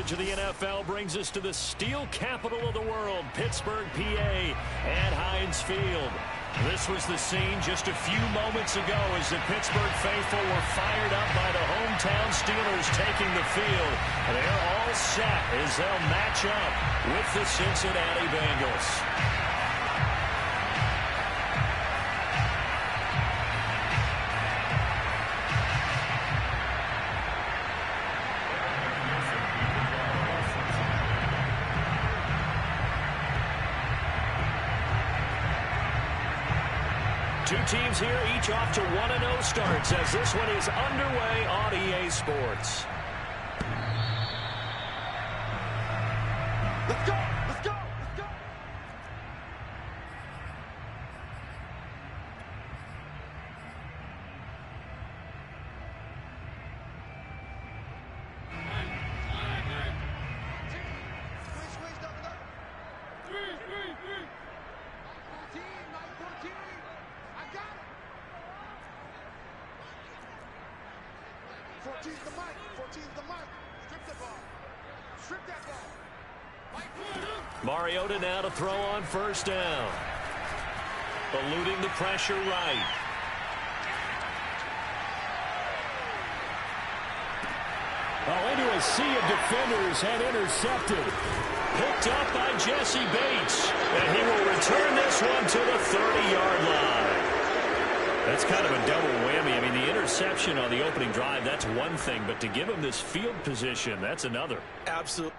To the NFL brings us to the steel capital of the world, Pittsburgh, PA, at Heinz Field. This was the scene just a few moments ago as the Pittsburgh faithful were fired up by the hometown Steelers taking the field. They're all set as they'll match up with the Cincinnati Bengals. Two teams here, each off to 1-0 starts as this one is underway on EA Sports. Let's go! Let's go! Let's go! Squeeze, double. 14, 14. I got it. 14's the mic. 14's the mic. Strip the ball. Strip that ball. Mariota now to throw on first down. Eluding the pressure right. Oh, into a sea of defenders and intercepted. Picked up by Jesse Bates. And he will return this one to the 30-yard line. That's kind of a double whammy. I mean, the interception on the opening drive, that's one thing. But to give him this field position, that's another. Absolutely.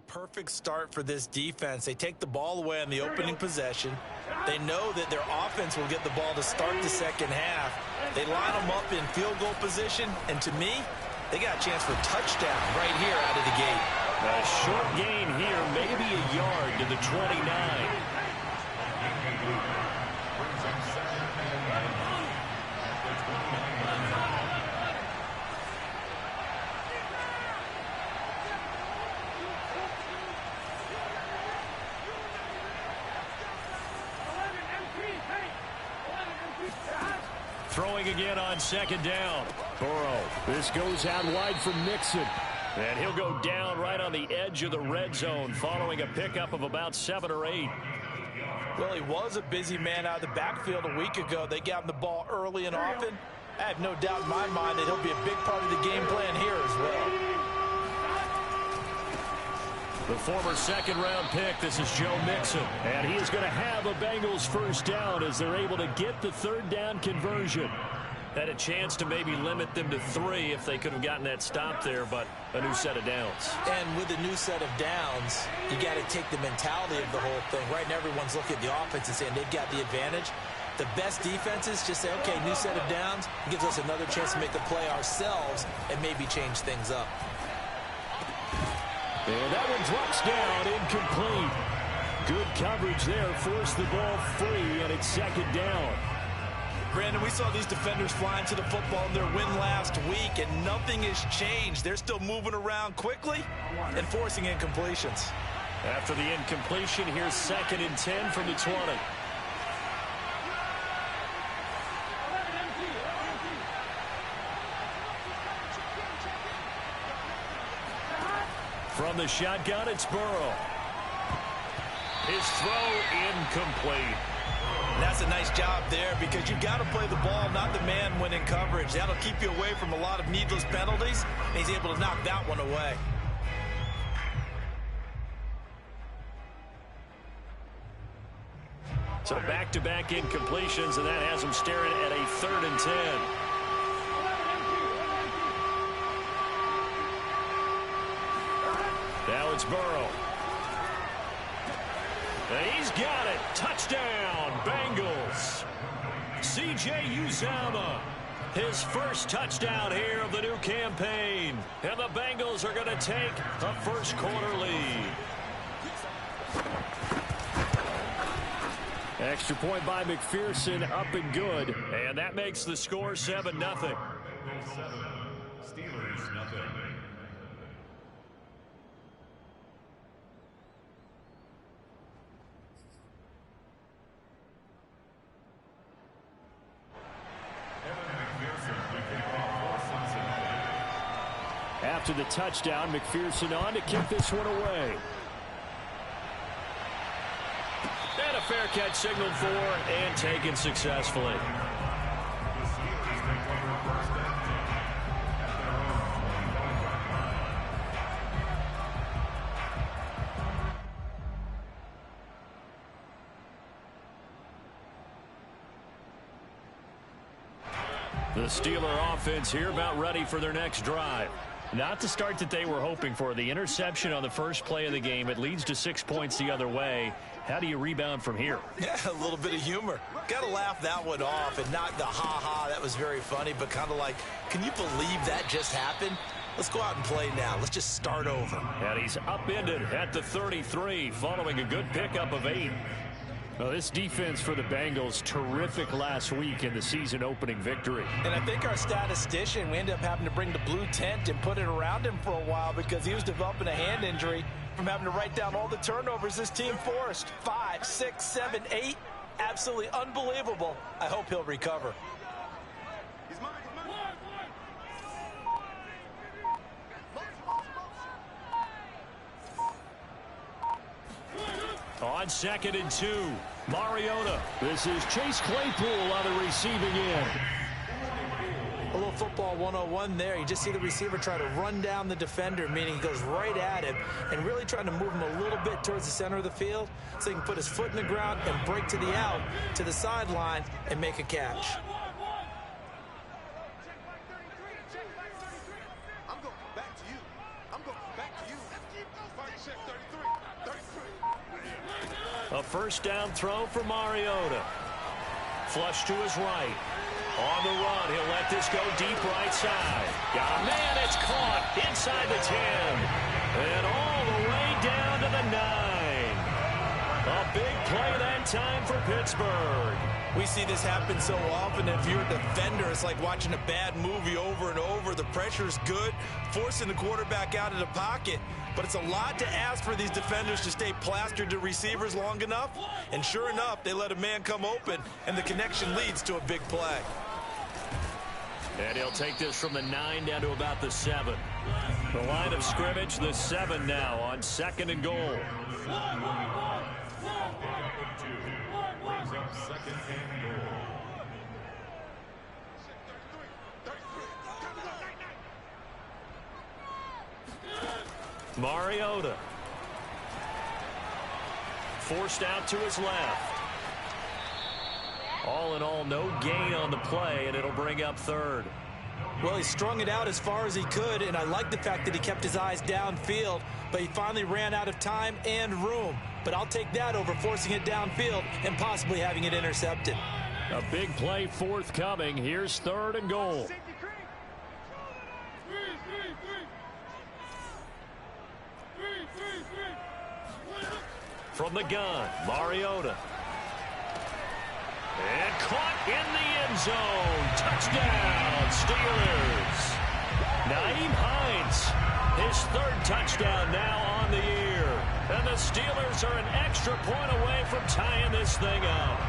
Perfect start for this defense. They take the ball away on the opening possession. They know that their offense will get the ball to start the second half. They line them up in field goal position, and to me, they got a chance for a touchdown right here out of the gate. A short gain here, maybe a yard to the 29. Throwing again on second down. Burrow. This goes out wide for Mixon. And he'll go down right on the edge of the red zone following a pickup of about 7 or 8. Well, he was a busy man out of the backfield a week ago. They got him the ball early and often. I have no doubt in my mind that he'll be a big part of the game plan here as well. The former second-round pick, this is Joe Mixon. And he is going to have a Bengals first down as they're able to get the third down conversion. Had a chance to maybe limit them to 3 if they could have gotten that stop there, but a new set of downs. And with a new set of downs, you got to take the mentality of the whole thing. Right now, everyone's looking at the offense and saying they've got the advantage. The best defenses just say, okay, new set of downs. It gives us another chance to make a play ourselves and maybe change things up. And that one drops down, incomplete. Good coverage there, forced the ball free, and it's second down. Brandon, we saw these defenders flying to the football in their win last week, and nothing has changed. They're still moving around quickly and forcing incompletions. After the incompletion, here's 2nd and 10 from the 20. From the shotgun, it's Burrow. His throw incomplete. And that's a nice job there because you've got to play the ball, not the man when in coverage. That'll keep you away from a lot of needless penalties. And he's able to knock that one away. So back-to-back incompletions, and that has him staring at a 3rd and 10. Now it's Burrow. And he's got it. Touchdown, Bengals. C.J. Uzomah, his first touchdown here of the new campaign. And the Bengals are going to take a first-quarter lead. Extra point by McPherson, up and good. And that makes the score 7-0. Steelers, nothing. After the touchdown, McPherson on to kick this one away. And a fair catch signaled for and taken successfully. The Steeler offense here about ready for their next drive. Not the start that they were hoping for. The interception on the first play of the game. It leads to 6 points the other way. How do you rebound from here? Yeah, a little bit of humor. Got to laugh that one off and not the ha-ha. That was very funny, but kind of like, can you believe that just happened? Let's go out and play now. Let's just start over. And he's upended at the 33 following a good pickup of 8. Well, this defense for the Bengals, terrific last week in the season-opening victory. And I think our statistician, we ended up having to bring the blue tent and put it around him for a while because he was developing a hand injury from having to write down all the turnovers this team forced. 5, 6, 7, 8. Absolutely unbelievable. I hope he'll recover. He's mine, he's mine. On 2nd and 2, Mariota. This is Chase Claypool on the receiving end. A little football 101 there. You just see the receiver try to run down the defender, meaning he goes right at him and really trying to move him a little bit towards the center of the field so he can put his foot in the ground and break to the out, to the sideline, and make a catch. I'm going back to you. I'm going back to you. Fight check 33. 33. A first down throw for Mariota. Flush to his right. On the run, he'll let this go deep right side. Man, it's caught inside the 10. And all the way down to the 9. A big play that time for Pittsburgh. We see this happen so often. If you're a defender, it's like watching a bad movie over and over. The pressure's good, forcing the quarterback out of the pocket. But it's a lot to ask for these defenders to stay plastered to receivers long enough. And sure enough, they let a man come open, and the connection leads to a big play. And he'll take this from the 9 down to about the 7. The line of scrimmage, the 7 now on 2nd and goal. Mariota. Forced out to his left. All in all, no gain on the play, and it'll bring up 3rd. Well, he strung it out as far as he could, and I like the fact that he kept his eyes downfield, but he finally ran out of time and room. But I'll take that over forcing it downfield and possibly having it intercepted. A big play forthcoming. Here's 3rd and goal. From the gun, Mariota. And caught in the end zone. Touchdown, Steelers. Nyheim Hines, his 3rd touchdown now on the year. And the Steelers are an extra point away from tying this thing up.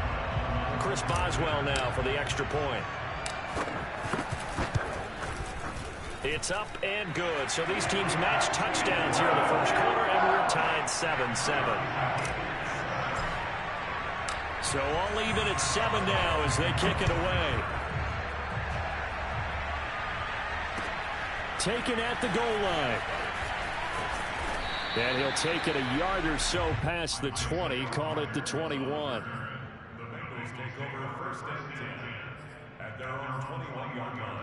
Chris Boswell now for the extra point. It's up and good. So these teams match touchdowns here in the first quarter, and we're tied 7-7. So all even at 7 now as they kick it away. Taken at the goal line. And he'll take it a yard or so past the 20, call it the 21. The Bengals take over first and 10 at their own 21-yard line.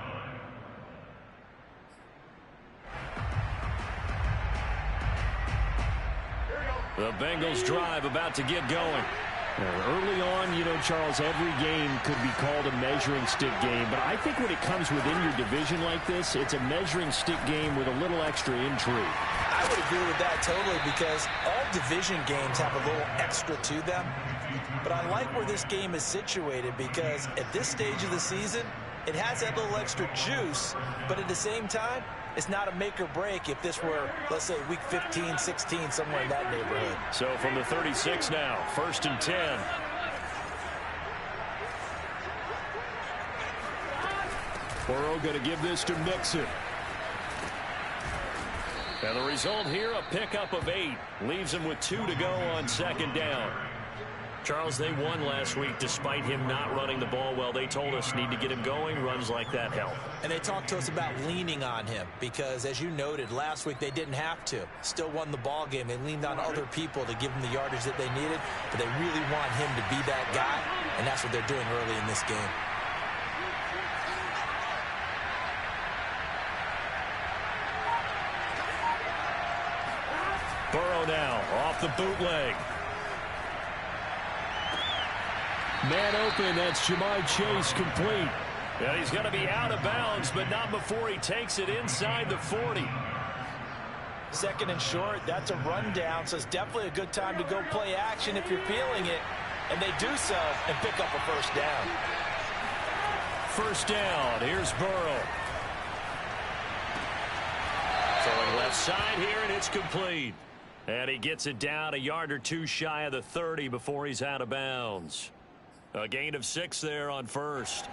The Bengals drive about to get going. Early on, you know, Charles, every game could be called a measuring stick game. But I think when it comes within your division like this, it's a measuring stick game with a little extra intrigue. I would agree with that totally because all division games have a little extra to them. But I like where this game is situated because at this stage of the season, it has that little extra juice. But at the same time, it's not a make or break if this were, let's say, week 15, 16, somewhere in that neighborhood. So from the 36 now, first and 10. Burrow going to give this to Mixon. And the result here, a pickup of 8. Leaves him with 2 to go on second down. Charles, they won last week despite him not running the ball well. They told us need to get him going. Runs like that help. And they talked to us about leaning on him because, as you noted, last week they didn't have to. Still won the ball game. They leaned on other people to give them the yardage that they needed, but they really want him to be that guy, and that's what they're doing early in this game. Burrow now off the bootleg. Man open, that's Jamar Chase complete. And he's going to be out of bounds, but not before he takes it inside the 40. Second and short, that's a rundown, so it's definitely a good time to go play action if you're feeling it. And they do so and pick up a first down. First down, here's Burrow. Throwing left side here, and it's complete. And he gets it down a yard or 2 shy of the 30 before he's out of bounds. A gain of 6 there on first.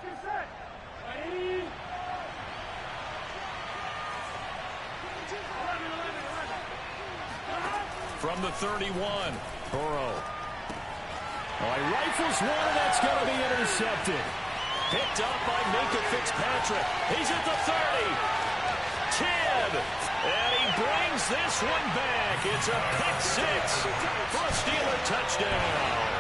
From the 31, Burrow. Oh, he rifles one, and that's going to be intercepted. Picked up by Minka Fitzpatrick. He's at the 30. 10. And he brings this one back. It's a pick 6 for a Steeler touchdown.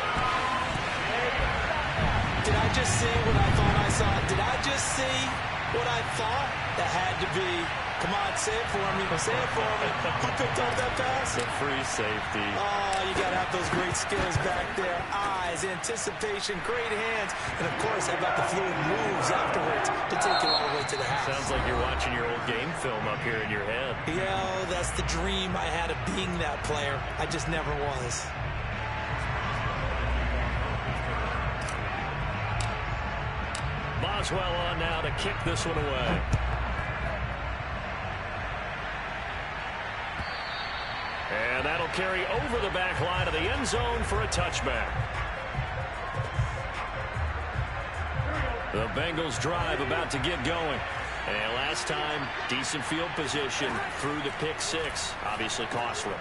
Did I just see what I thought I saw? Did I just see what I thought? That had to be. Come on, say it for me. Say it for me. Who picked up that pass? The free safety. Oh, you got to have those great skills back there. Eyes, anticipation, great hands. And, of course, how about the fluid moves afterwards to take it all the way to the house. Sounds like you're watching your old game film up here in your head. Yeah, that's the dream I had of being that player. I just never was. Boswell on now to kick this one away. And that'll carry over the back line of the end zone for a touchback. The Bengals drive about to get going. And last time, decent field position through the pick 6. Obviously costly.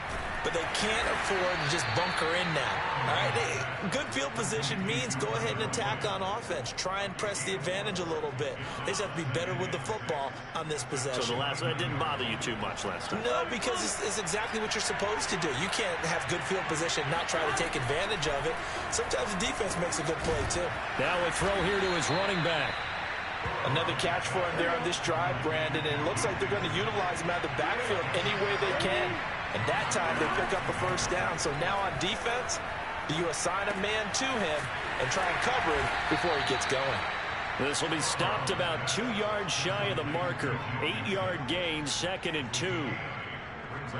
But they can't afford to just bunker in now. All right, good field position means go ahead and attack on offense. Try and press the advantage a little bit. They just have to be better with the football on this possession. So that didn't bother you too much last time? No, because it's exactly what you're supposed to do. You can't have good field position and not try to take advantage of it. Sometimes the defense makes a good play, too. Now a throw here to his running back. Another catch for him there on this drive, Brandon, and it looks like they're going to utilize him out of the backfield any way they can. And that time they pick up a first down. So now on defense, you assign a man to him and try and cover him before he gets going. This will be stopped about 2 yards shy of the marker. 8-yard gain, 2nd and 2.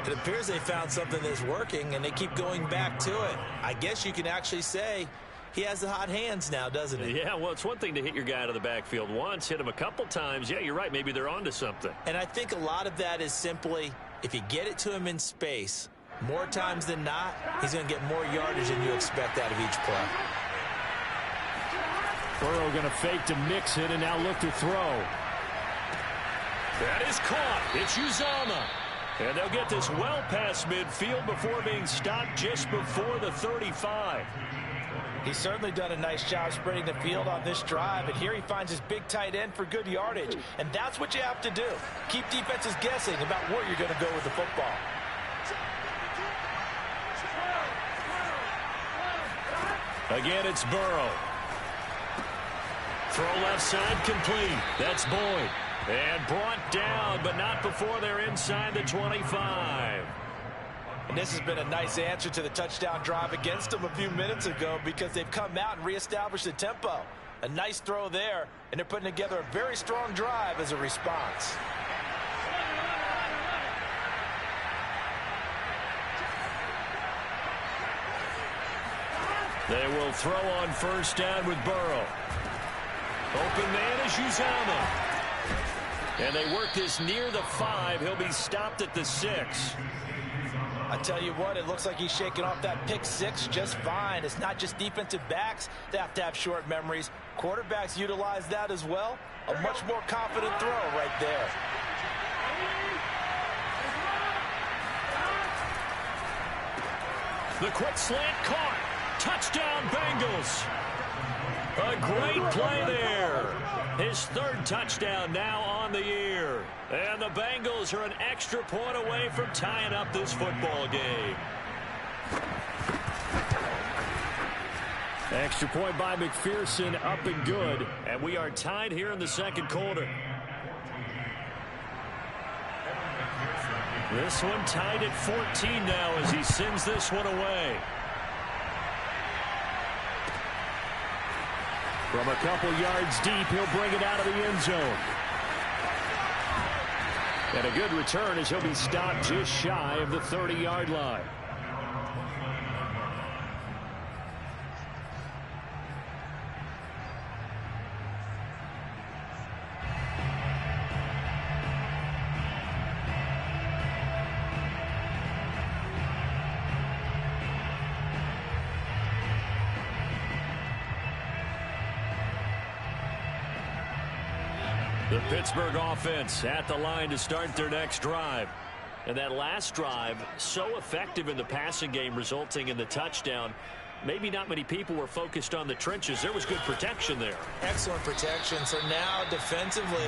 It appears they found something that's working, and they keep going back to it. I guess you can actually say he has the hot hands now, doesn't he? Yeah, well, it's one thing to hit your guy out of the backfield once, hit him a couple times. Yeah, you're right. Maybe they're onto something. And I think a lot of that is simply if you get it to him in space, more times than not, he's going to get more yardage than you expect out of each play. Burrow going to fake to mix it and now look to throw. That is caught. It's Uzama. And they'll get this well past midfield before being stopped just before the 35. He's certainly done a nice job spreading the field on this drive, and here he finds his big tight end for good yardage. And that's what you have to do. Keep defenses guessing about where you're going to go with the football. Again, it's Burrow. Throw left side complete. That's Boyd. And brought down, but not before they're inside the 25. And this has been a nice answer to the touchdown drive against them a few minutes ago because they've come out and reestablished the tempo. A nice throw there, and they're putting together a very strong drive as a response. They will throw on first down with Burrow. Open man is Uzama. And they work this near the 5. He'll be stopped at the 6. I tell you what, it looks like he's shaking off that pick 6 just fine. It's not just defensive backs that have to have short memories. Quarterbacks utilize that as well. A much more confident throw right there. The quick slant caught. Touchdown, Bengals. A great play there. His 3rd touchdown now on the year. And the Bengals are an extra point away from tying up this football game. Extra point by McPherson, up and good. And we are tied here in the 2nd quarter. This one tied at 14 now as he sends this one away. From a couple yards deep, he'll bring it out of the end zone. And a good return as he'll be stopped just shy of the 30-yard line. The Pittsburgh offense at the line to start their next drive. And that last drive, so effective in the passing game, resulting in the touchdown. Maybe not many people were focused on the trenches. There was good protection there. Excellent protection. So now defensively,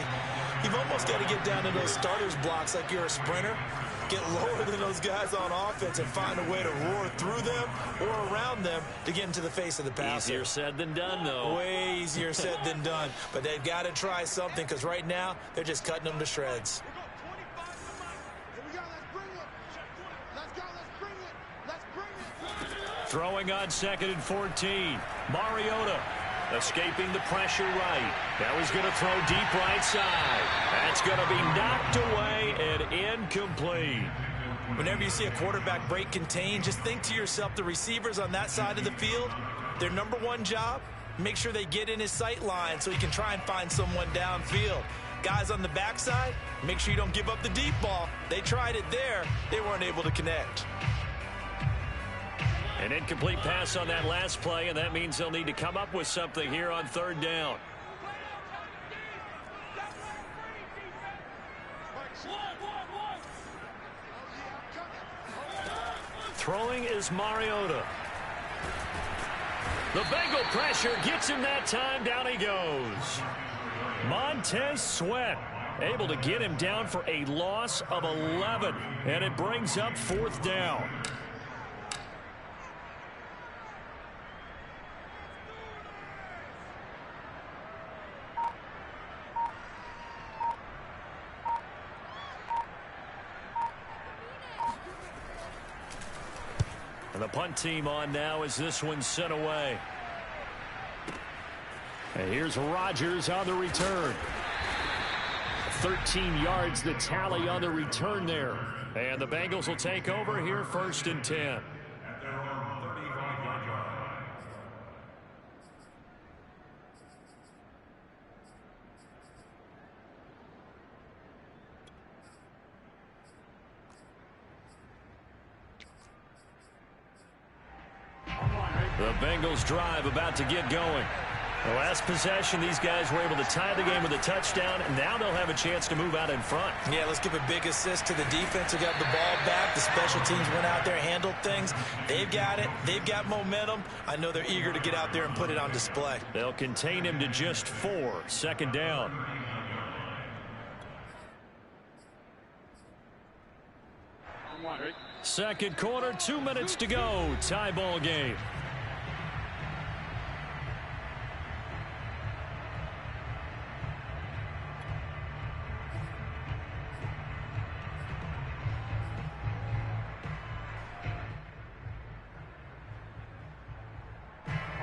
you've almost got to get down to those starters blocks like you're a sprinter. Get lower than those guys on offense and find a way to roar through them or around them to get into the face of the passer. Easier said than done, though. Way easier said than done. But they've got to try something because right now they're just cutting them to shreds. Throwing on 2nd and 14. Mariota escaping the pressure right. Now he's going to throw deep right side. That's going to be knocked away and incomplete. Whenever you see a quarterback break contain, just think to yourself, the receivers on that side of the field, their number one job, make sure they get in his sight line so he can try and find someone downfield. Guys on the backside, make sure you don't give up the deep ball. They tried it there. They weren't able to connect. An incomplete pass on that last play, and that means they'll need to come up with something here on 3rd down. Throwing is Mariota. The Bengal pressure gets him that time. Down he goes. Montez Sweat able to get him down for a loss of 11, and it brings up 4th down. And the punt team on now as this one's sent away. And here's Rodgers on the return. 13 yards the tally on the return there. And the Bengals will take over here 1st and 10. The Bengals drive about to get going. The last possession, these guys were able to tie the game with a touchdown, and now they'll have a chance to move out in front. Yeah, let's give a big assist to the defense who got the ball back. The special teams went out there, handled things. They've got it. They've got momentum. I know they're eager to get out there and put it on display. They'll contain him to just 4. Second down. Second quarter, 2 minutes to go. Tie ball game.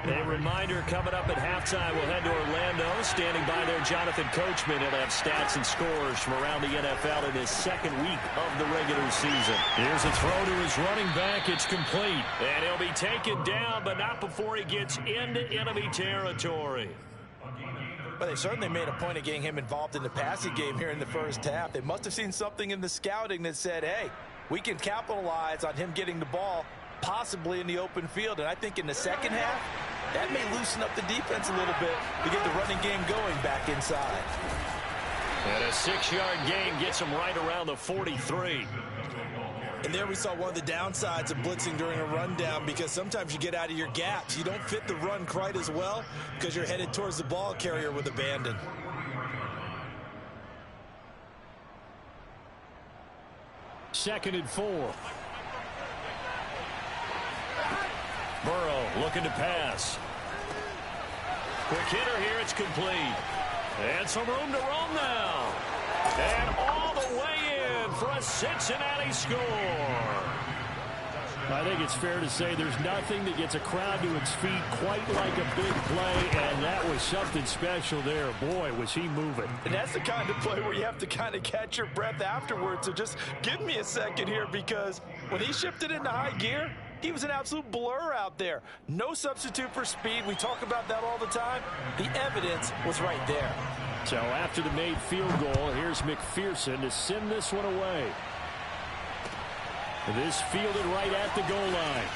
A reminder coming up at halftime. We'll head to Orlando. Standing by there, Jonathan Coachman. He'll have stats and scores from around the NFL in his second week of the regular season. Here's a throw to his running back. It's complete. And he'll be taken down, but not before he gets into enemy territory. Well, they certainly made a point of getting him involved in the passing game here in the first half. They must have seen something in the scouting that said, hey, we can capitalize on him getting the ball possibly in the open field. And I think in the second half, that may loosen up the defense a little bit to get the running game going back inside. And a 6-yard gain gets him right around the 43. And there we saw one of the downsides of blitzing during a rundown, because sometimes you get out of your gaps. You don't fit the run quite as well because you're headed towards the ball carrier with abandon. Second and 4. Burrow looking to pass. Quick hitter here. It's complete. And some room to roam now. And all the way in for a Cincinnati score. I think it's fair to say there's nothing that gets a crowd to its feet quite like a big play, and that was something special there. Boy, was he moving. And that's the kind of play where you have to kind of catch your breath afterwards. So just give me a second here, because when he shifted into high gear, he was an absolute blur out there. No substitute for speed. We talk about that all the time. The evidence was right there. So after the made field goal, here's McPherson to send this one away. This fielded right at the goal line.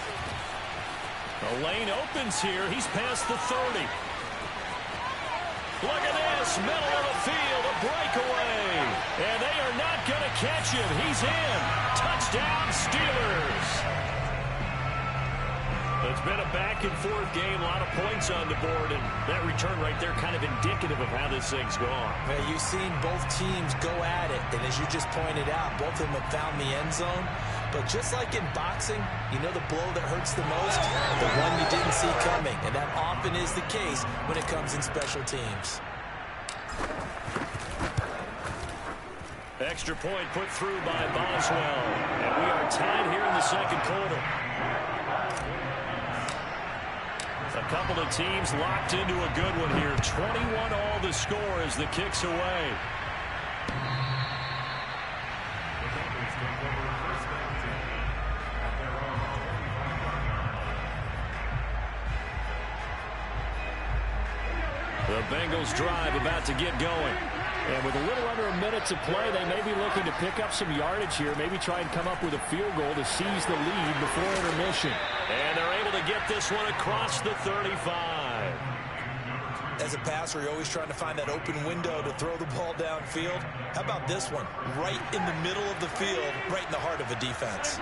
The lane opens here. He's past the 30. Look at this. Middle of the field. A breakaway. And they are not going to catch him. He's in. Touchdown, Steelers. It's been a back-and-forth game, a lot of points on the board, and that return right there kind of indicative of how this thing's gone. Man, you've seen both teams go at it, and as you just pointed out, both of them have found the end zone. But just like in boxing, you know the blow that hurts the most? The one you didn't see coming, and that often is the case when it comes in special teams. Extra point put through by Boswell, and we are tied here in the second quarter. A couple of teams locked into a good one here. 21 all the score as the kick's away. The Bengals drive about to get going. And with a little under a minute to play, they may be looking to pick up some yardage here, maybe try and come up with a field goal to seize the lead before intermission. And they're able to get this one across the 35. As a passer, you're always trying to find that open window to throw the ball downfield. How about this one? Right in the middle of the field, right in the heart of a defense.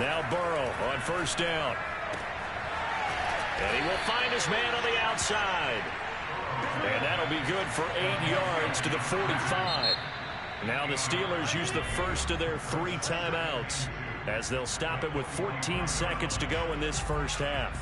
Now Burrow on first down. And he will find his man on the outside. And that'll be good for 8 yards to the 45. Now the Steelers use the first of their 3 timeouts as they'll stop it with 14 seconds to go in this first half.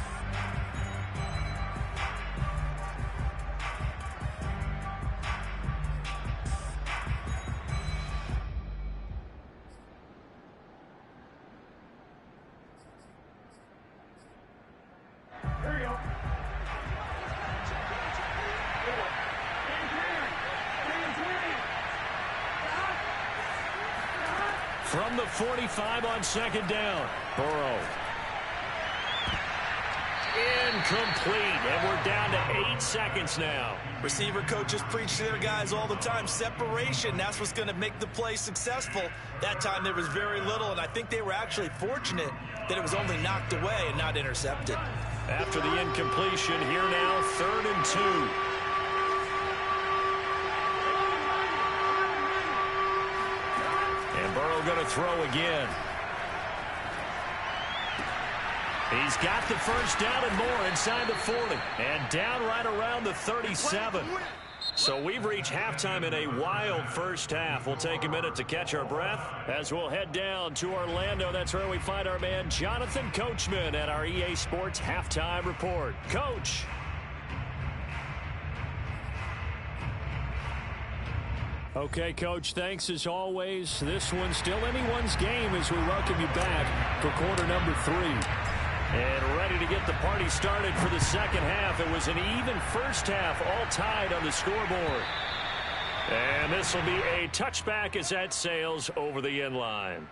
From the 45 on second down, Burrow. incomplete, and we're down to 8 seconds now. Receiver coaches preach to their guys all the time. Separation, that's what's going to make the play successful. That time there was very little, and I think they were actually fortunate that it was only knocked away and not intercepted. After the incompletion, here now, 3rd and 2. And Burrow going to throw again. He's got the first down and more inside the 40. And down right around the 37. So we've reached halftime in a wild first half. We'll take a minute to catch our breath as we'll head down to Orlando. That's where we find our man Jonathan Coachman at our EA Sports Halftime Report. Coach. Okay, Coach, thanks as always. This one's still anyone's game as we welcome you back for quarter number 3. And ready to get the party started for the second half. It was an even first half, all tied on the scoreboard. And this will be a touchback as that sails over the end line.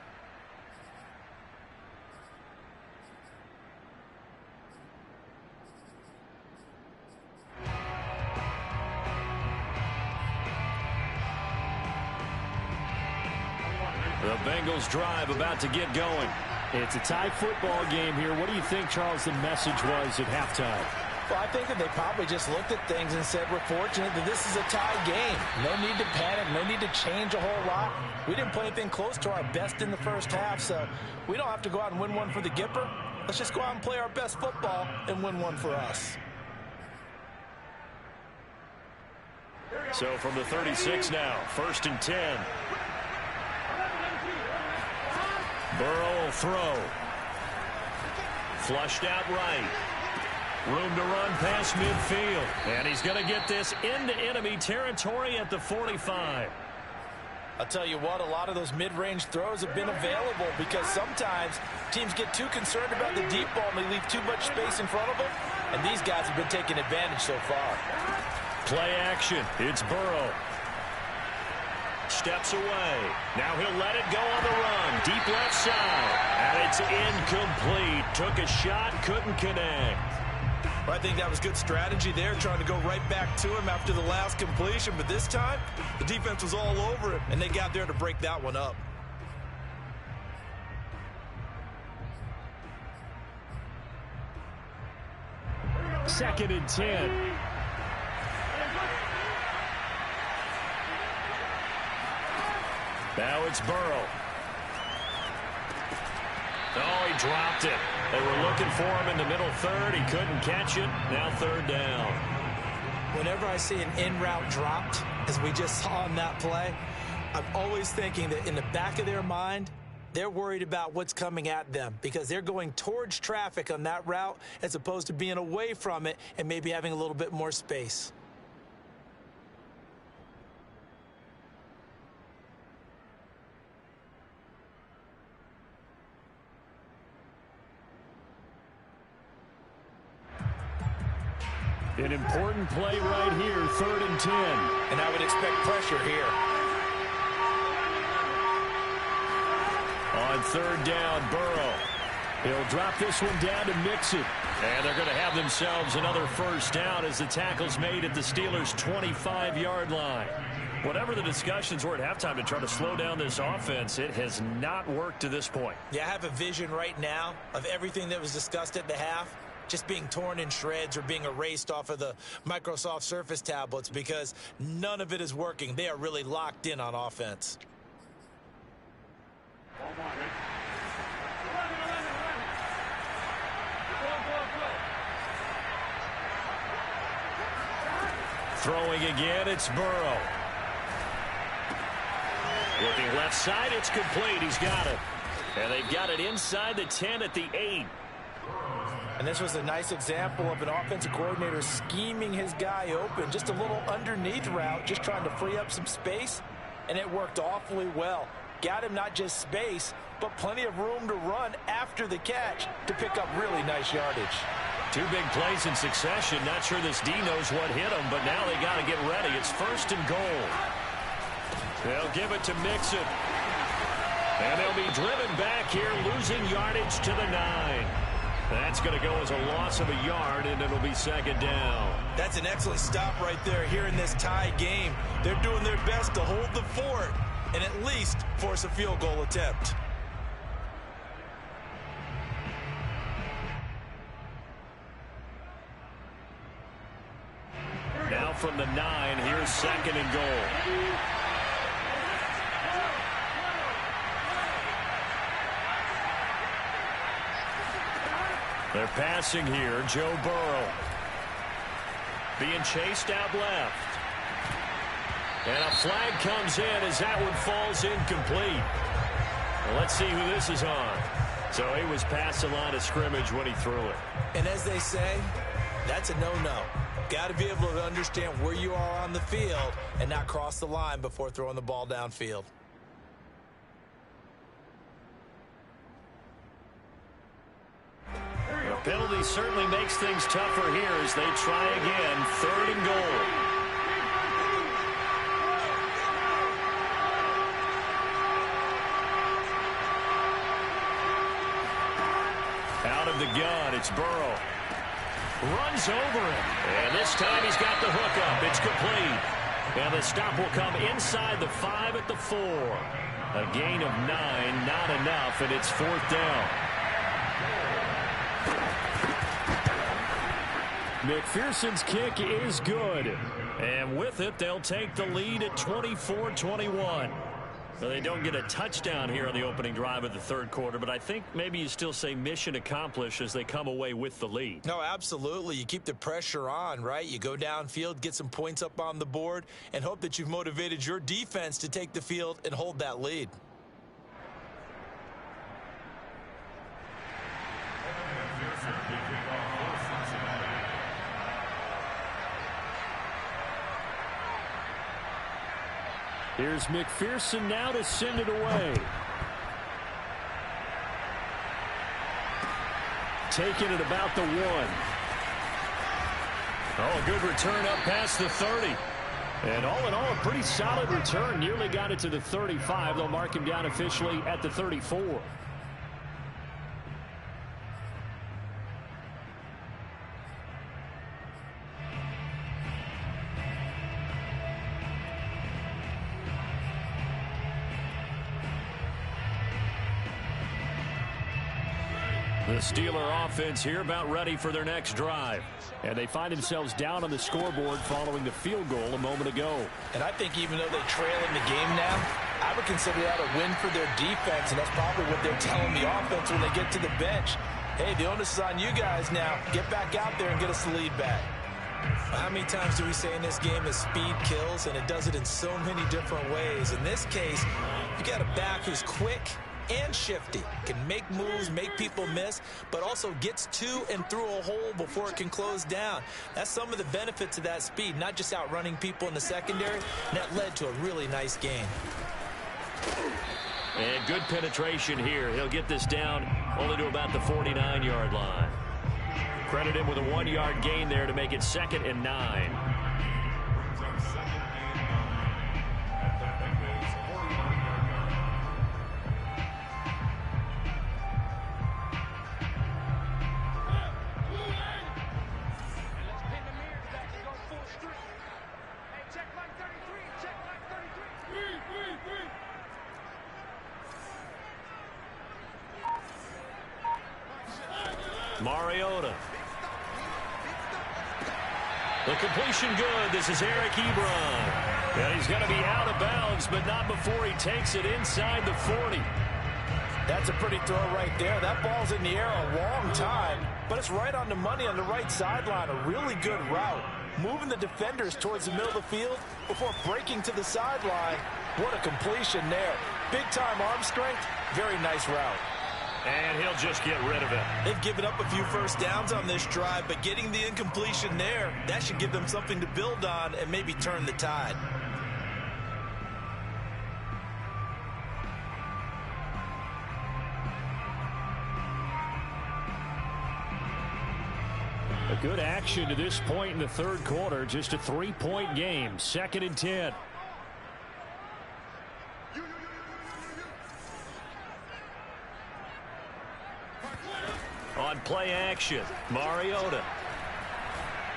The Bengals drive about to get going. It's a tie football game here. What do you think, Charles, the message was at halftime? Well, I think that they probably just looked at things and said, we're fortunate that this is a tie game. No need to panic. No need to change a whole lot. We didn't play anything close to our best in the first half, so we don't have to go out and win one for the Gipper. Let's just go out and play our best football and win one for us. So from the 36 now, 1st and 10. Burrow will throw. Flushed out right. Room to run past midfield. And he's going to get this into enemy territory at the 45. I'll tell you what, a lot of those mid-range throws have been available because sometimes teams get too concerned about the deep ball and they leave too much space in front of them. And these guys have been taking advantage so far. Play action. It's Burrow. Steps away. Now he'll let it go on the run. Deep left side. And it's incomplete. Took a shot, couldn't connect. Well, I think that was good strategy there, trying to go right back to him after the last completion. But this time, the defense was all over him, and they got there to break that one up. Second and 10. Now it's Burrow. Oh, he dropped it. They were looking for him in the middle third. He couldn't catch it. Now 3rd down. Whenever I see an in-route dropped, as we just saw on that play, I'm always thinking that in the back of their mind, they're worried about what's coming at them because they're going towards traffic on that route as opposed to being away from it and maybe having a little bit more space. An important play right here, 3rd and 10. And I would expect pressure here. On 3rd down, Burrow. He'll drop this one down to Mixon. And they're going to have themselves another first down as the tackle's made at the Steelers' 25-yard line. Whatever the discussions were at halftime to try to slow down this offense, it has not worked to this point. Yeah, I have a vision right now of everything that was discussed at the half just being torn in shreds or being erased off of the Microsoft Surface tablets because none of it is working. They are really locked in on offense. Throwing again, it's Burrow. Looking left side, it's complete. He's got it. And they've got it inside the 10 at the 8. And this was a nice example of an offensive coordinator scheming his guy open. Just a little underneath route, just trying to free up some space. And it worked awfully well. Got him not just space, but plenty of room to run after the catch to pick up really nice yardage. 2 big plays in succession. Not sure this D knows what hit him, but now they got to get ready. It's 1st and goal. They'll give it to Mixon. And they'll be driven back here, losing yardage to the 9. That's going to go as a loss of a yard, and it'll be second down. That's an excellent stop right there here in this tie game. They're doing their best to hold the fort and at least force a field goal attempt. Now from the 9, here's second and goal. They're passing here. Joe Burrow being chased out left. And a flag comes in as that one falls incomplete. Well, let's see who this is on. So he was past the line of scrimmage when he threw it. And as they say, that's a no-no. Got to be able to understand where you are on the field and not cross the line before throwing the ball downfield. The penalty certainly makes things tougher here as they try again. Third and goal. Out of the gun, it's Burrow. Runs over him. And this time he's got the hook up. It's complete. And the stop will come inside the 5 at the 4. A gain of 9, not enough, and it's fourth down. McPherson's kick is good. And with it, they'll take the lead at 24-21. So they don't get a touchdown here on the opening drive of the third quarter, but I think maybe you still say mission accomplished as they come away with the lead. No, absolutely. You keep the pressure on, right? You go downfield, get some points up on the board, and hope that you've motivated your defense to take the field and hold that lead. Here's McPherson now to send it away. Taking it about the 1. Oh, a good return up past the 30. And all in all, a pretty solid return. Nearly got it to the 35. They'll mark him down officially at the 34. The Steeler offense here about ready for their next drive. And they find themselves down on the scoreboard following the field goal a moment ago. And I think even though they trail in the game now, I would consider that a win for their defense, and that's probably what they're telling the offense when they get to the bench. Hey, the onus is on you guys now. Get back out there and get us the lead back. How many times do we say in this game that speed kills, and it does it in so many different ways? In this case, you got a back who's quick and shifty, can make moves, make people miss, but also gets to and through a hole before it can close down. That's some of the benefits of that speed, not just outrunning people in the secondary, and that led to a really nice gain. And good penetration here. He'll get this down only to about the 49-yard line. Credit him with a 1-yard gain there to make it 2nd and 9. Mariota. The completion good. This is Eric Ebron. And he's going to be out of bounds, but not before he takes it inside the 40. That's a pretty throw right there. That ball's in the air a long time, but it's right on the money on the right sideline. A really good route. Moving the defenders towards the middle of the field before breaking to the sideline. What a completion there. Big-time arm strength. Very nice route. And he'll just get rid of it. They've given up a few first downs on this drive, but getting the incompletion there, that should give them something to build on and maybe turn the tide. A good action to this point in the third quarter. Just a 3-point game. 2nd and 10. On play action, Mariota.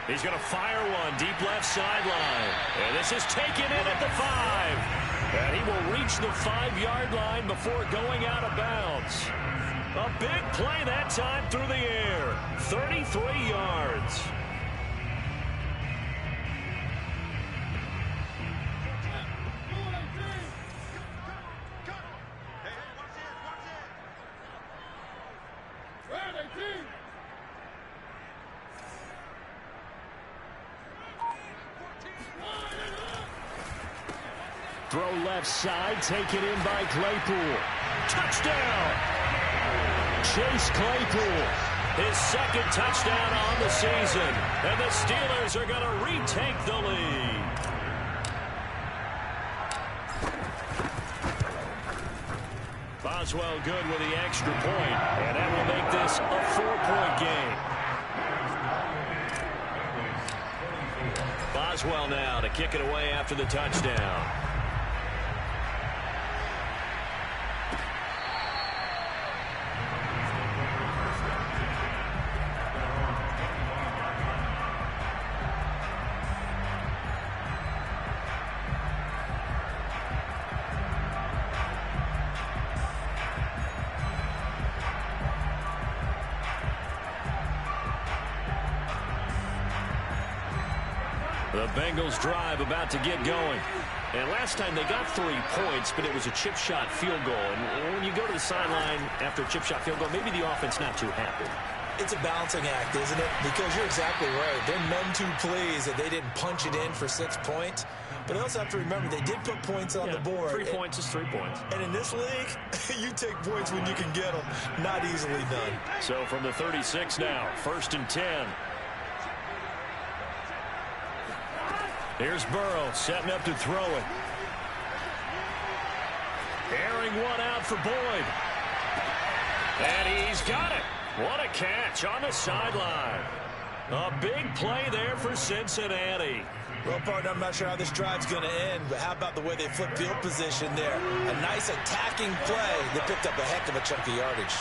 He's going to fire one deep left sideline. And this is taken in at the 5. And he will reach the 5-yard line before going out of bounds. A big play that time through the air. 33 yards. Throw left side, taken in by Claypool. Touchdown! Chase Claypool, his second touchdown on the season. And the Steelers are going to retake the lead. Boswell good with the extra point, and that will make this a 4-point game. Boswell now to kick it away after the touchdown. The Bengals drive about to get going. And last time they got 3 points, but it was a chip shot field goal. And when you go to the sideline after a chip shot field goal, maybe the offense not too happy. It's a balancing act, isn't it? Because you're exactly right. They're none too pleased that they didn't punch it in for 6 points. But they also have to remember they did put points on the board. 3 points is 3 points. And in this league, you take points when you can get them. Not easily done. So from the 36 now, 1st and 10. Here's Burrow setting up to throw it. Airing one out for Boyd. And he's got it. What a catch on the sideline. A big play there for Cincinnati. Well, partner, I'm not sure how this drive's going to end, but how about the way they flip field position there? A nice attacking play. They picked up a heck of a chunk of yardage.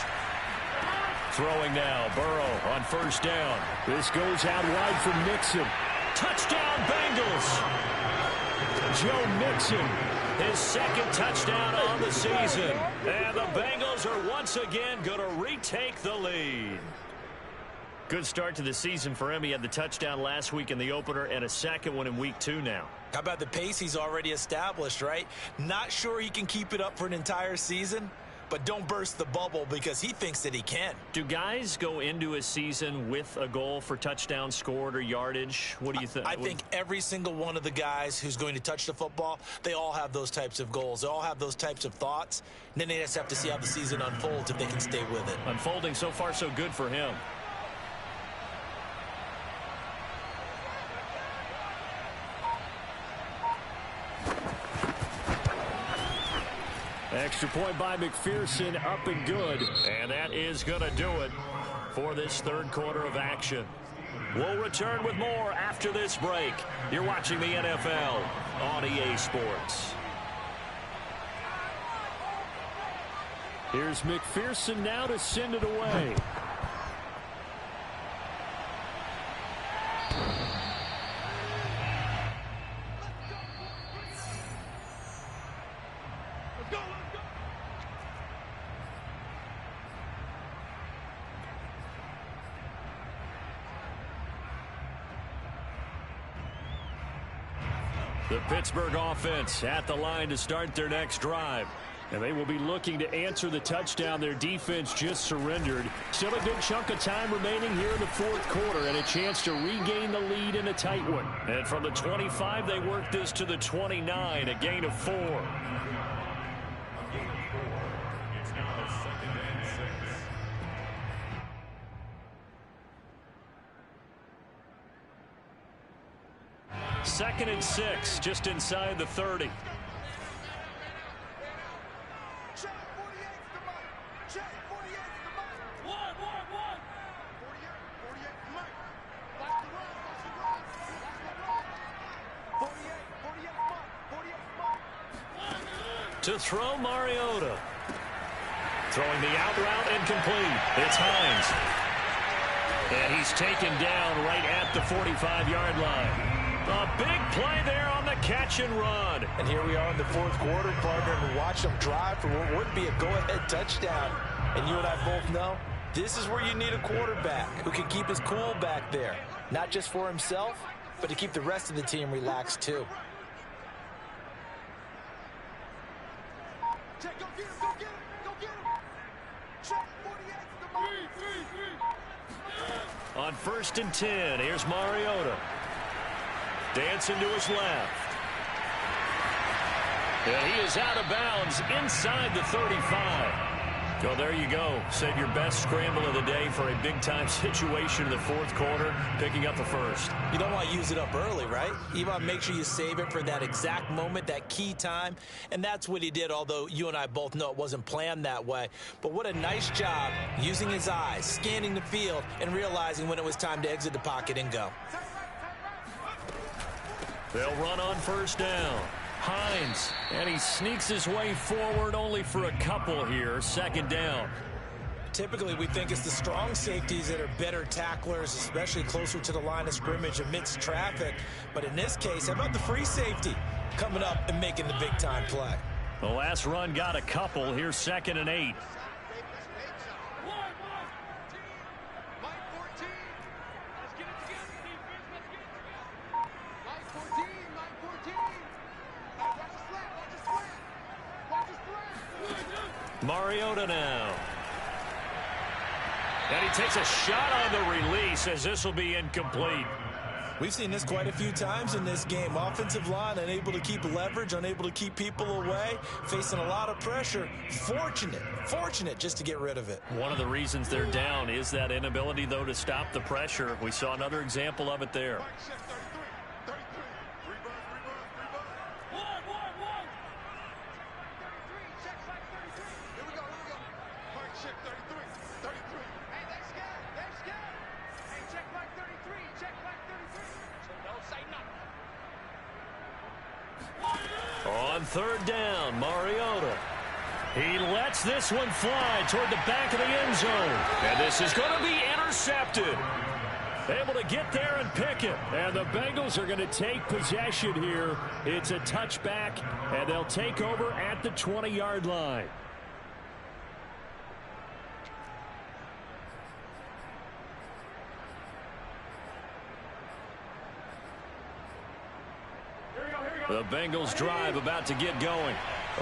Throwing now, Burrow on 1st down. This goes out wide for Mixon. Touchdown, Bengals. Joe Mixon, his 2nd touchdown on the season. And the Bengals are once again going to retake the lead. Good start to the season for him. He had the touchdown last week in the opener and a 2nd one in week 2 now. How about the pace he's already established, right? Not sure he can keep it up for an entire season, but don't burst the bubble because he thinks that he can. Do guys go into a season with a goal for touchdowns scored or yardage? What do you think? I think every single one of the guys who's going to touch the football, they all have those types of goals. They all have those types of thoughts. And then they just have to see how the season unfolds if they can stay with it. Unfolding so far so good for him. Extra point by McPherson, up and good. And that is going to do it for this 3rd quarter of action. We'll return with more after this break. You're watching the NFL on EA Sports. Here's McPherson now to send it away. The Pittsburgh offense at the line to start their next drive. And they will be looking to answer the touchdown their defense just surrendered. Still a good chunk of time remaining here in the 4th quarter and a chance to regain the lead in a tight one. And from the 25, they work this to the 29, a gain of 4. It's now 2nd and 6. 2nd and 6, just inside the 30. Check 48 the mark. Check 48 the mark. 48 the mark. Watch the run. Watch the run. Watch the run. 48 mark. 48 mark. To throw, Mariota. Throwing the out route incomplete. It's Hines. And he's taken down right at the 45-yard line. A big play there on the catch and run. And here we are in the fourth quarter, partner, and watch them drive for what would be a go-ahead touchdown. And you and I both know this is where you need a quarterback who can keep his cool back there. Not just for himself, but to keep the rest of the team relaxed too. Check, go get him, go get him, go get him. Check, 48, On 1st and 10, here's Mariota. Dancing to his left. And he is out of bounds inside the 35. So there you go. Save your best scramble of the day for a big-time situation in the fourth quarter, picking up the first. You don't want to use it up early, right? You want to make sure you save it for that exact moment, that key time. And that's what he did, although you and I both know it wasn't planned that way. But what a nice job using his eyes, scanning the field, and realizing when it was time to exit the pocket and go. They'll run on 1st down. Hines, and he sneaks his way forward only for a couple here. 2nd down. Typically, we think it's the strong safeties that are better tacklers, especially closer to the line of scrimmage amidst traffic. But in this case, how about the free safety coming up and making the big-time play? The last run got a couple. Here's 2nd and 8. Mariota now. And he takes a shot on the release as this will be incomplete. We've seen this quite a few times in this game. Offensive line unable to keep leverage, unable to keep people away, facing a lot of pressure. Fortunate just to get rid of it. One of the reasons they're down is that inability, though, to stop the pressure. We saw another example of it there. On 3rd down, Mariota. He lets this one fly toward the back of the end zone. And this is going to be intercepted. Able to get there and pick it. And the Bengals are going to take possession here. It's a touchback, and they'll take over at the 20-yard line. The Bengals drive about to get going.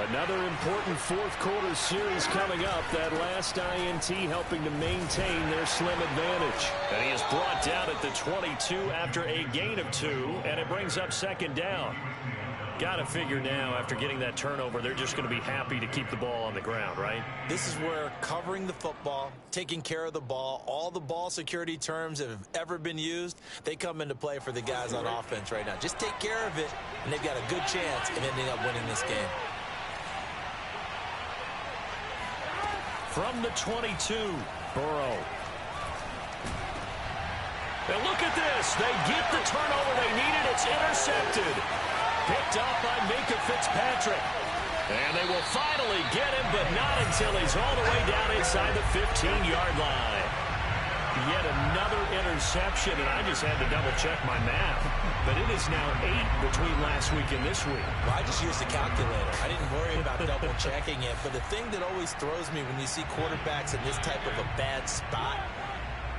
Another important fourth quarter series coming up. That last INT helping to maintain their slim advantage. And he is brought down at the 22 after a gain of 2, and it brings up 2nd down. Got to figure now, after getting that turnover, they're just going to be happy to keep the ball on the ground, right? This is where covering the football, taking care of the ball, all the ball security terms that have ever been used, they come into play for the guys on offense right now. Just take care of it, and they've got a good chance of ending up winning this game. From the 22, Burrow. And look at this. They get the turnover they needed. It's intercepted. Picked up by Minka Fitzpatrick. And they will finally get him, but not until he's all the way down inside the 15-yard line. Yet another interception, and I just had to double-check my math. But it is now 8 between last week and this week. Well, I just used the calculator. I didn't worry about double-checking it. But the thing that always throws me when you see quarterbacks in this type of a bad spot,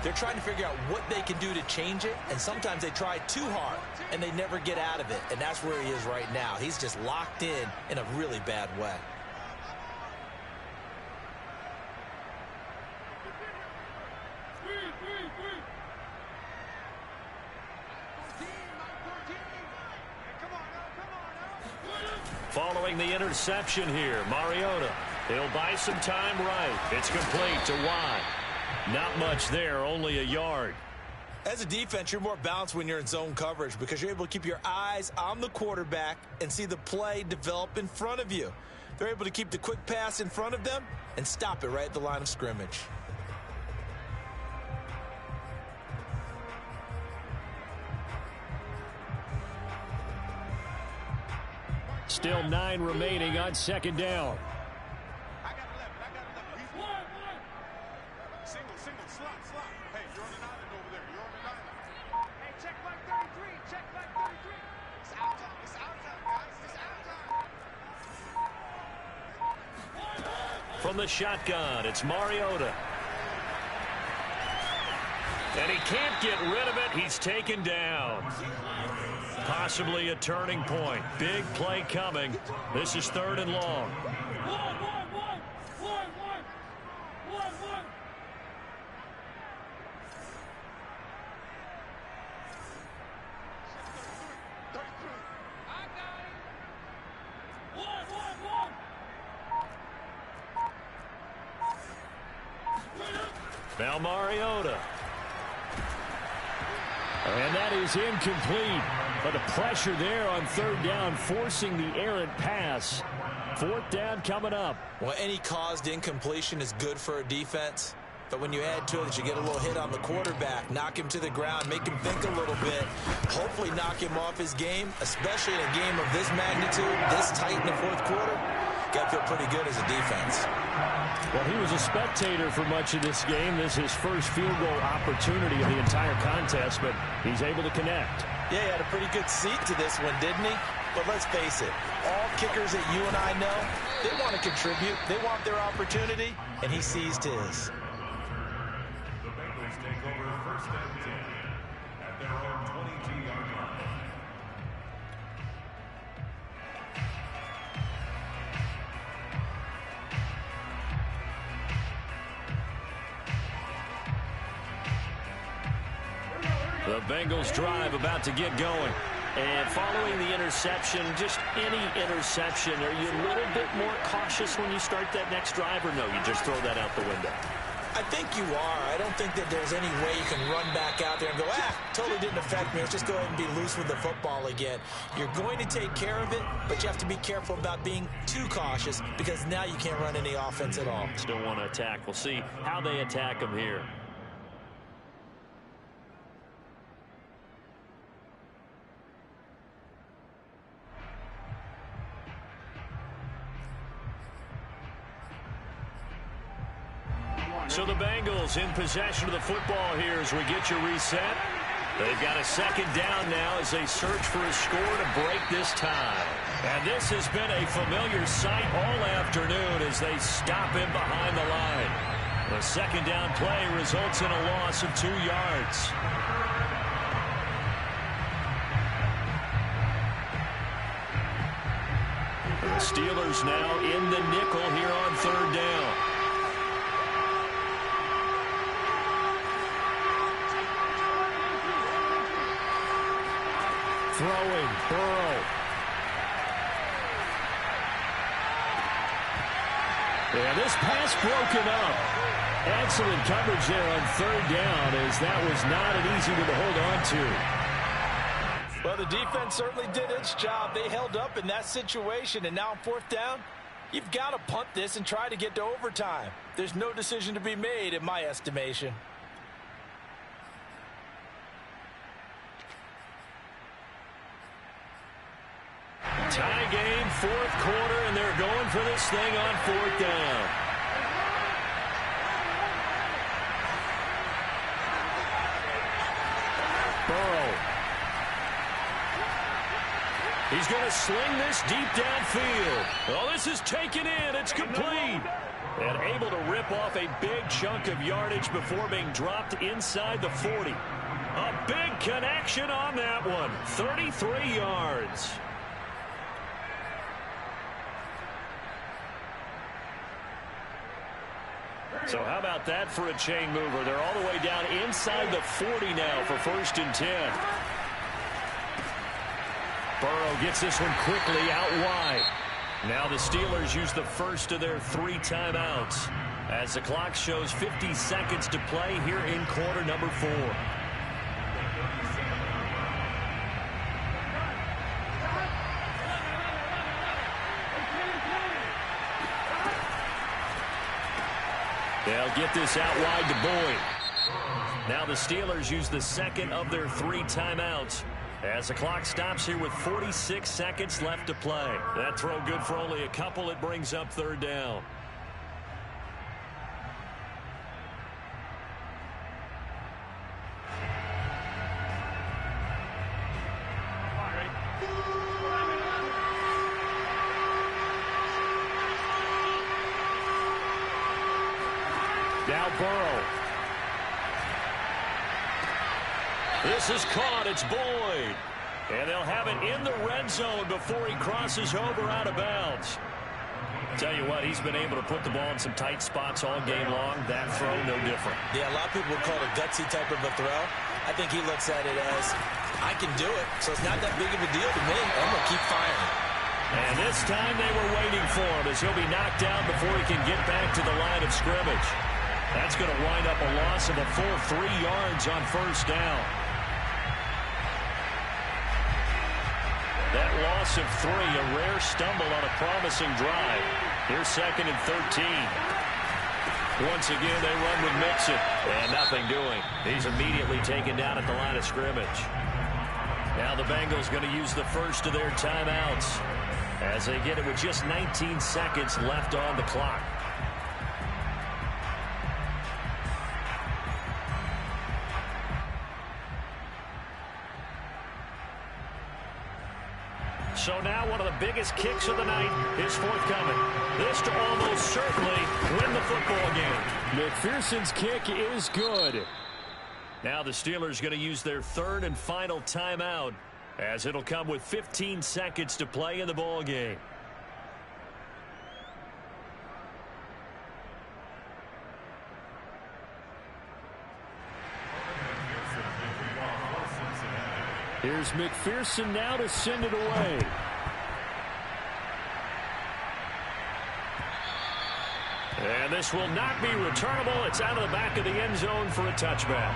they're trying to figure out what they can do to change it, and sometimes they try too hard, and they never get out of it. And that's where he is right now. He's just locked in a really bad way. Following the interception here, Mariota. He'll buy some time right. It's complete to Watt. Not much there, only a yard. As a defense, you're more balanced when you're in zone coverage because you're able to keep your eyes on the quarterback and see the play develop in front of you. They're able to keep the quick pass in front of them and stop it right at the line of scrimmage. Still 9 remaining on 2nd down. I got 11. Single, slot. Hey, you're on an island over From the shotgun, it's Mariota. And he can't get rid of it. He's taken down. Possibly a turning point. Big play coming. This is 3rd and long. Now Mariota. And that is incomplete. But the pressure there on 3rd down, forcing the errant pass. 4th down coming up. Well, any caused incompletion is good for a defense. But when you add to it that you get a little hit on the quarterback, knock him to the ground, make him think a little bit, hopefully knock him off his game, especially in a game of this magnitude, this tight in the 4th quarter, got to feel pretty good as a defense. Well, he was a spectator for much of this game. This is his first field goal opportunity of the entire contest, but he's able to connect. Yeah, he had a pretty good seat to this one, didn't he? But let's face it, all kickers that you and I know, they want to contribute. They want their opportunity, and he seized his. The Bengals take over 1st and 10 at their own 22-yard line. The Bengals drive about to get going. And following the interception, just any interception, are you a little bit more cautious when you start that next drive, or no, you just throw that out the window? I think you are. I don't think that there's any way you can run back out there and go, totally didn't affect me. Let's just go ahead and be loose with the football again. You're going to take care of it, but you have to be careful about being too cautious because now you can't run any offense at all. Still want to attack. We'll see how they attack them here. So the Bengals in possession of the football here as we get you reset. They've got a 2nd down now as they search for a score to break this tie. And this has been a familiar sight all afternoon as they stop him behind the line. The 2nd down play results in a loss of 2 yards. The Steelers now in the nickel here on 3rd down. Throwing, Burrow. Yeah, this pass broken up. Excellent coverage there on 3rd down as that was not an easy one to hold on to. Well, the defense certainly did its job. They held up in that situation, and now on 4th down, you've got to punt this and try to get to overtime. There's no decision to be made in my estimation. Tie game, 4th quarter, and they're going for this thing on 4th down. Burrow. He's going to sling this deep downfield. Oh, this is taken in. It's complete. And able to rip off a big chunk of yardage before being dropped inside the 40. A big connection on that one. 33 yards. So how about that for a chain mover? They're all the way down inside the 40 now for 1st and 10. Burrow gets this one quickly out wide. Now the Steelers use the first of their 3 timeouts as the clock shows 50 seconds to play here in quarter number 4. They'll get this out wide to Boyd. Now the Steelers use the 2nd of their 3 timeouts as the clock stops here with 46 seconds left to play. That throw good for only a couple. It brings up 3rd down. Now Burrow. This is caught. It's Boyd. And they'll have it in the red zone before he crosses over out of bounds. Tell you what, he's been able to put the ball in some tight spots all game long. That throw, no different. Yeah, a lot of people would call it a gutsy type of a throw. I think he looks at it as, I can do it, so it's not that big of a deal to me. I'm going to keep firing. And this time they were waiting for him as he'll be knocked down before he can get back to the line of scrimmage. That's going to wind up a loss of a full 3 yards on first down. That loss of 3, a rare stumble on a promising drive. Here's 2nd and 13. Once again, they run with Mixon. And nothing doing. He's immediately taken down at the line of scrimmage. Now the Bengals going to use the first of their timeouts as they get it with just 19 seconds left on the clock. So now one of the biggest kicks of the night is forthcoming. This to almost certainly win the football game. McPherson's kick is good. Now the Steelers going to use their 3rd and final timeout as it'll come with 15 seconds to play in the ball game. Here's McPherson now to send it away. And this will not be returnable. It's out of the back of the end zone for a touchback.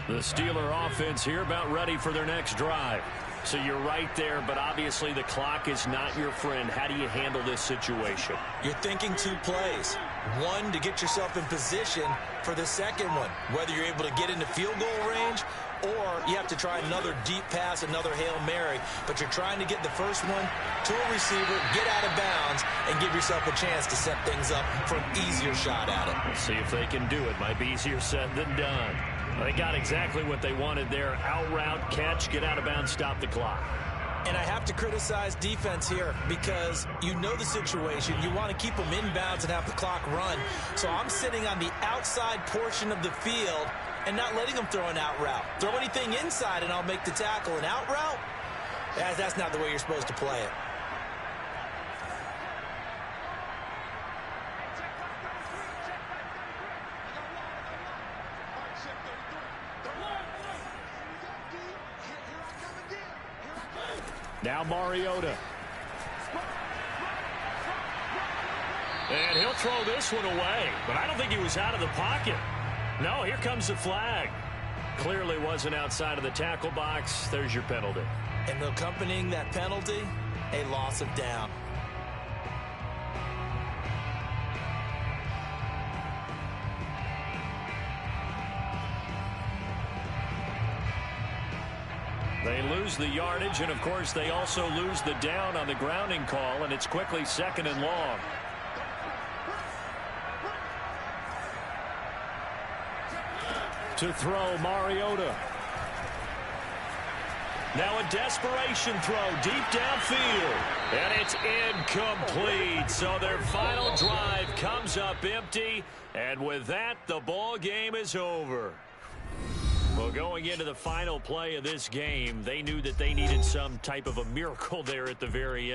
The Steeler offense here about ready for their next drive. So you're right there, but obviously the clock is not your friend. How do you handle this situation? You're thinking 2 plays. One, to get yourself in position for the second one, whether you're able to get into field goal range or you have to try another deep pass, another Hail Mary. But you're trying to get the first one to a receiver, get out of bounds, and give yourself a chance to set things up for an easier shot at it. Let's see if they can do it. Might be easier said than done. They got exactly what they wanted there. Out route, catch, get out of bounds, stop the clock. And I have to criticize defense here because you know the situation. You want to keep them inbounds and have the clock run. So I'm sitting on the outside portion of the field and not letting them throw an out route. Throw anything inside and I'll make the tackle. An out route? That's not the way you're supposed to play it. Now Mariota. And he'll throw this one away. But I don't think he was out of the pocket. No, here comes the flag. Clearly wasn't outside of the tackle box. There's your penalty. And accompanying that penalty, a loss of down. They lose the yardage, and of course they also lose the down on the grounding call, and it's quickly 2nd and long. To throw, Mariota. Now a desperation throw deep downfield, and it's incomplete. So their final drive comes up empty, and with that, the ball game is over. Well, going into the final play of this game, they knew that they needed some type of a miracle there at the very end.